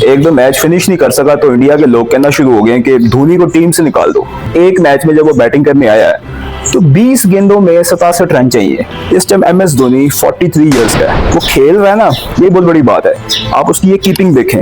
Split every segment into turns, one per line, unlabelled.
एक दो match finish नहीं कर सका तो इंडिया के लोग कहना शुरू हो गए कि धोनी को टीम से निकाल दो। एक मैच में जब वो बैटिंग करने आया है तो 20 गेंदों में 67 रन चाहिए। इस टाइम MS धोनी 43 इयर्स का है, वो खेल रहा है ना, ये बहुत बड़ी बात है। आप उसकी ये कीपिंग देखें।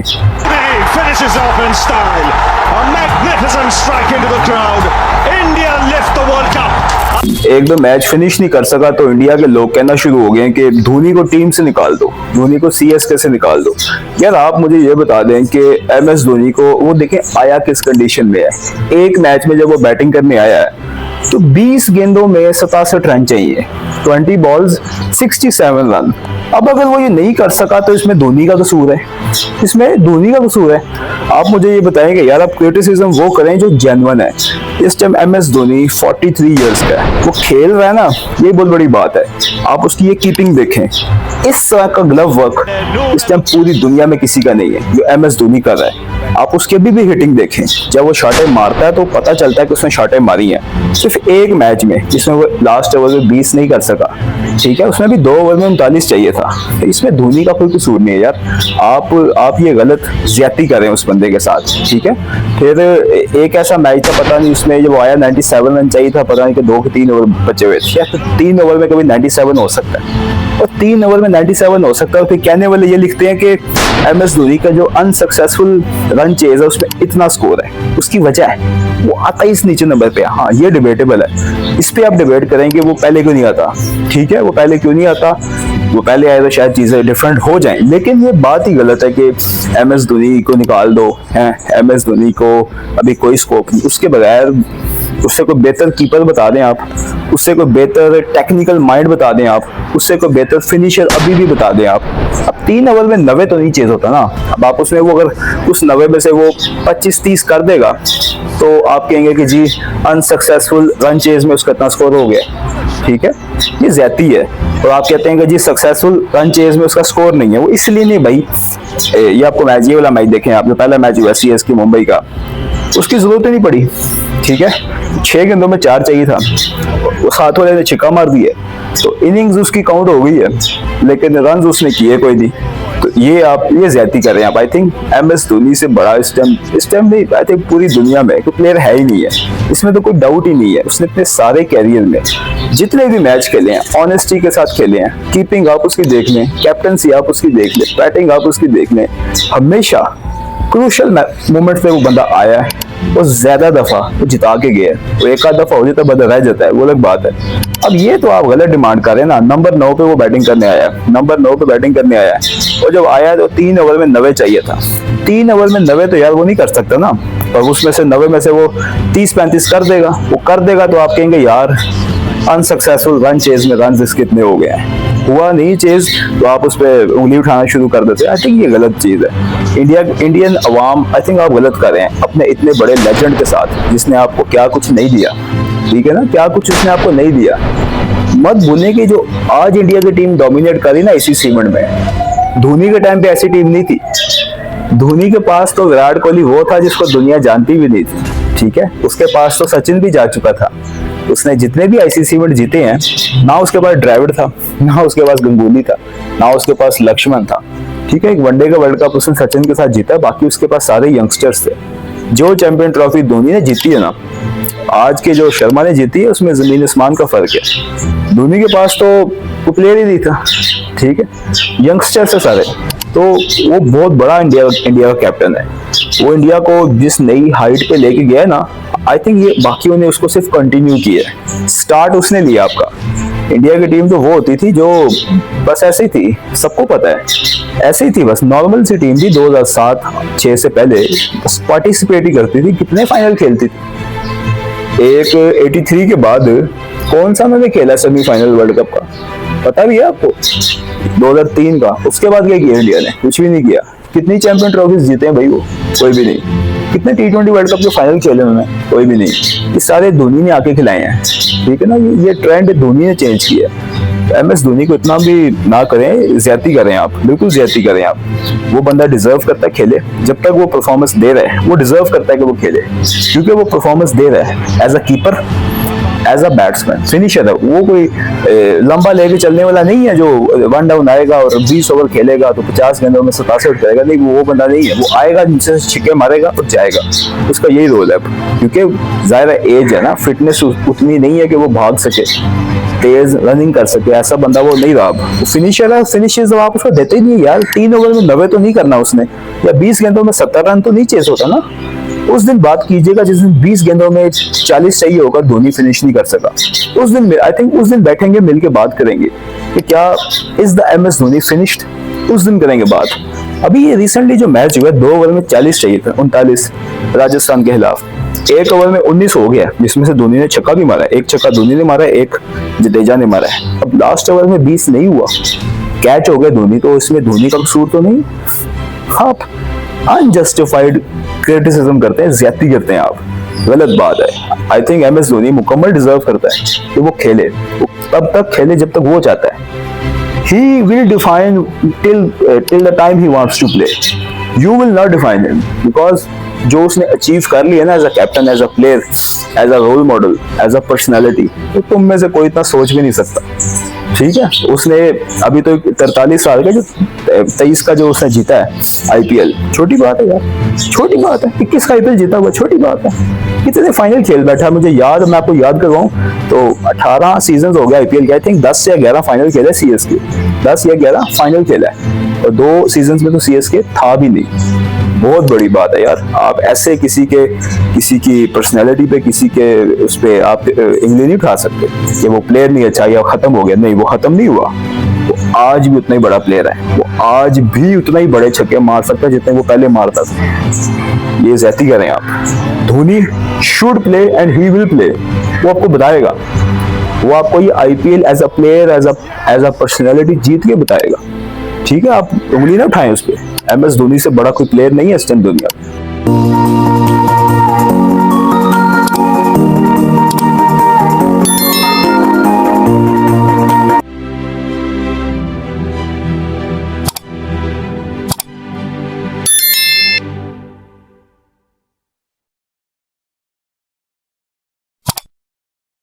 एक दो मैच फिनिश नहीं कर सका तो इंडिया के लोग कहना शुरू हो गए कि धोनी को टीम से निकाल दो, धोनी को CSK से निकाल दो। यार आप मुझे ये बता दें कि MS धोनी को वो देखें आया किस कंडीशन में है। एक मैच में जब वो बैटिंग करने आया है तो 20 गेंदों में 67 रन चाहिए, 20 बॉल्स 67 रन। अब अगर वो ये नहीं कर सका तो इसमें धोनी का कसूर है, इसमें धोनी का कसूर है। आप मुझे ये बताएंगे यार, आप क्रिटिसिज्म वो करें जो जेन्युइन है। इस टाइम MS धोनी 43 इयर्स का है, वो खेल रहा है ना, ये बहुत बड़ी बात है। आप उसकी ये कीपिंग देखें। इस तरह का ग्लव वर्क इस टाइम पूरी दुनिया में किसी का नहीं है जो MS धोनी कर रहा है। आप उसके भी हिटिंग देखें, जब वो शॉटें मारता है तो पता चलता है कि उसने शॉटें मारी हैं। सिर्फ एक मैच में जिसमें वो लास्ट ओवर में 20 नहीं कर सका, ठीक है, उसमें भी 2 ओवर में 39 चाहिए था। तो इसमें धोनी का कोई कसूर नहीं है यार। आप ये गलत ज्यादती कर रहे हैं उस बंदे के साथ, ठीक है। फिर एक ऐसा मैच था, पता नहीं उसमें जब आया 97 रन चाहिए था, पता नहीं कि 2 के 3 ओवर बचे हुए थे। तो 3 ओवर में कभी 97 हो सकता है, और 3 ओवर में 97 हो सकता है। फिर कहने वाले ये लिखते हैं कि MS धोनी का जो अनसक्सेसफुल रन चेज है उसमें इतना स्कोर है, उसकी वजह है वो आता ही इस नीचे नंबर पे। हाँ, ये डिबेटेबल है, इस पे आप डिबेट करेंगे वो पहले क्यों नहीं आता, ठीक है, वो पहले क्यों नहीं आता, वो पहले आए तो शायद चीजें डिफरेंट हो जाएं। लेकिन ये बात ही गलत है कि MS धोनी को निकाल दो, हैं MS धोनी को अभी कोई स्कोप नहीं। उसके बगैर उससे कोई बेहतर कीपर बता दें आप, उससे कोई बेहतर टेक्निकल माइंड बता दें आप, उससे कोई बेहतर फिनिशर अभी भी बता दें आप। अब 3 ओवर में 90 तो नहीं चेज होता ना। अब आप उसमें वो अगर उस 90 में से वो 25-30 कर देगा तो आप कहेंगे कि जी अनसक्सेसफुल रन चेज में उसका इतना स्कोर हो गया, ठीक है, ये ज्यादती है। और आप कहते हैं कि जी सक्सेसफुल रन चेज में उसका स्कोर नहीं है, वो इसलिए नहीं भाई। ये आपको मैच, ये वाला मैच देखें आप, जो पहला मैच हुआ CSK मुंबई का, उसकी जरूरत ही नहीं पड़ी, ठीक है। 6 गेंदों में 4 चाहिए था, साथ वाले ने छिक्का मार दिया तो इनिंग्स उसकी काउंट हो गई है, लेकिन रन उसने किए कोई नहीं। तो ये आप ये ज्यादती कर रहे हैं आप। आई थिंक MS धोनी से बड़ा इस टाइम नहीं, आई थिंक पूरी दुनिया में कोई प्लेयर है ही नहीं है, इसमें तो कोई डाउट ही नहीं है। उसने अपने सारे कैरियर में जितने भी मैच खेले हैं ऑनेस्टी के साथ खेले हैं। कीपिंग आप उसकी देख लें, कैप्टनसी आप उसकी देख लें, बैटिंग आप उसकी देख लें, हमेशा क्रूशल मोमेंट पे वो बंदा आया है और ज्यादा दफा वो जिता के गया है। वो एक आध दफा हो जाता है बंदा रह जाता है, वो अलग बात है। अब ये तो आप गलत डिमांड कर रहे हैं ना। नंबर 9 पे वो बैटिंग करने आया है, नंबर 9 पे बैटिंग करने आया है, और जब आया तो 3 ओवर में 90 चाहिए था। 3 ओवर में 90 तो यार वो नहीं कर सकता ना, और उसमें से 90 में से वो 30-35 कर देगा, वो कर देगा तो आप कहेंगे यार अनसक्सेसफुल रन चेज में रन कितने हो गए हैं। हुआ नहीं चेज तो आप उस पर उंगली उठाना शुरू कर देते हैं। आई थिंक ये गलत चीज है। इंडियन अवाम आई थिंक आप गलत कर रहे हैं अपने इतने बड़े लेजेंड के साथ, जिसने आपको क्या कुछ नहीं दिया, ठीक है ना, क्या कुछ उसने आपको नहीं दिया। मत भूलने की जो आज इंडिया की टीम डोमिनेट करी ना इसी सीमेंट में, धोनी के टाइम पे ऐसी टीम नहीं थी। धोनी के पास तो विराट कोहली वो था जिसको दुनिया जानती भी नहीं थी, ठीक है। उसके पास तो सचिन भी जा चुका था। उसने जितने भी ICC इवेंट जीते हैं, ना उसके पास ड्राविड था, ना उसके पास गंगुली था, ना उसके पास लक्ष्मण था, ठीक है। एक वनडे का वर्ल्ड कप उसने सचिन के साथ जीता, बाकी उसके पास सारे यंगस्टर्स थे। जो चैंपियन ट्रॉफी धोनी ने जीती है ना, आज के जो शर्मा ने जीती है, उसमें जमीन आसमान का फर्क है। धोनी के पास तो प्लेयर ही नहीं था, ठीक है, यंगस्टर्स है सारे। तो वो बहुत बड़ा इंडिया का कैप्टन है। वो इंडिया को जिस नई हाइट पे लेके गया है ना, आई थिंक ये बाकियों ने उसको सिर्फ कंटिन्यू किया है। स्टार्ट उसने लिया आपका। इंडिया की टीम तो वो होती थी जो बस ऐसे ही थी, सबको पता है, ऐसे ही थी, बस नॉर्मल सी टीम थी। 2007-6 से पहले बस पार्टिसिपेट ही करती थी, कितने फाइनल खेलती थी। एक 83 के बाद कौन सा मैंने खेला सेमीफाइनल वर्ल्ड कप का, पता भी है आपको, 2003 का। उसके बाद क्या किया इंडिया ने? कुछ भी नहीं किया। कितनी चैंपियन ट्रॉफीज जीते हैं भाई वो? कोई भी नहीं। कितने T20 वर्ल्ड कप के फाइनल खेले उन्होंने? कोई भी नहीं। ये सारे धोनी ने आके खिलाए हैं, ठीक है ना। ये ट्रेंड धोनी ने चेंज किया है। MS धोनी को इतना भी ना करें, ज्यादती करें आप, बिल्कुल ज्यादती करें आप। वो बंदा डिजर्व करता है खेले, जब तक वो परफॉर्मेंस दे रहा है वो डिजर्व करता है कि वो खेले, क्योंकि वो परफॉर्मेंस दे रहा है as a keeper, as a batsman finisher है वो, कोई लंबा लेके चलने वाला नहीं है जो वन डाउन आएगा और 20 ओवर खेलेगा तो 50 गेंदों में 67 करेगा, नहीं वो बंदा नहीं है। वो आएगा नीचे से छिक्के मारेगा और जाएगा, उसका यही रोल है। क्योंकि ज़ाहिर एज है ना, फिटनेस उतनी नहीं है कि वो भाग सके, तेज रनिंग कर सके, ऐसा बंदा वो नहीं रहा। वो फिनिशर है, फिनिशेस आप उसको देते ही नहीं यार। 3 ओवर में 90 तो नहीं करना उसने, या 20 गेंदों में 70 रन तो नहीं चेस होता ना। उस दिन बात कीजिएगा जिस दिन 20 गेंदों में 40 चाहिए होगा, धोनी फिनिश नहीं कर सका। उस दिन आई थिंक उस दिन बैठेंगे, मिलके बात करेंगे कि क्या is the MS Dhoni finished, उस दिन करेंगे बात। अभी ये रिसेंटली जो मैच हुआ 2 ओवर में 40 चाहिए था, 39 राजस्थान के खिलाफ, 1 ओवर में 19 हो गया, जिसमें से धोनी ने छक्का भी मारा, एक छक्का धोनी ने मारा, एक जडेजा ने मारा है। अब लास्ट ओवर में 20 नहीं हुआ, कैच हो गया धोनी, तो इसमें धोनी का कसूर तो नहीं। आप अनजस्टिफाइड क्रिटिसिज्म करते हैं, ज्यादती करते हैं आप, गलत बात है। आई थिंक MS धोनी मुकम्मल डिजर्व करता है कि वो खेले, वो तब तक खेले जब तक वो चाहता है। He will define till the time he wants to play. You will not define him, because जो उसने अचीव कर लिया ना as a captain, as a player, as a role model, as a personality, तो तुम में से कोई इतना सोच भी नहीं सकता। ठीक है, उसने अभी तो 43 साल का, जो 23 का जो उसने जीता है IPL, छोटी बात है यार, छोटी बात है। 21 का IPL जीता हुआ छोटी बात है। कितने फाइनल खेल बैठा है, मुझे याद, मैं आपको याद करवाऊं तो 18 सीजन हो गया IPL के, आई थिंक 10 या 11 फाइनल खेले CSK, 10 या 11 फाइनल खेला है, और 2 सीजन में तो CSK था भी नहीं। बहुत बड़ी बात है यार। आप ऐसे किसी की पर्सनैलिटी पे, किसी के उस पे आप इंगली नहीं उठा सकते कि वो प्लेयर नहीं अच्छा या खत्म हो गया। नहीं, वो खत्म नहीं हुआ, वो आज भी उतना ही बड़ा प्लेयर है, वो आज भी उतना ही बड़े छक्के मार सकता है जितने वो पहले मारता था। ये ज्यादती करें आप। Dhoni should play and he will play, वो आपको बताएगा, वो आपको ये IPL as a player, as a personality जीत के बताएगा। ठीक है, आप उंगली ना उठाएं उस पर। MS धोनी से बड़ा कोई प्लेयर नहीं है इस टाइम दुनिया में।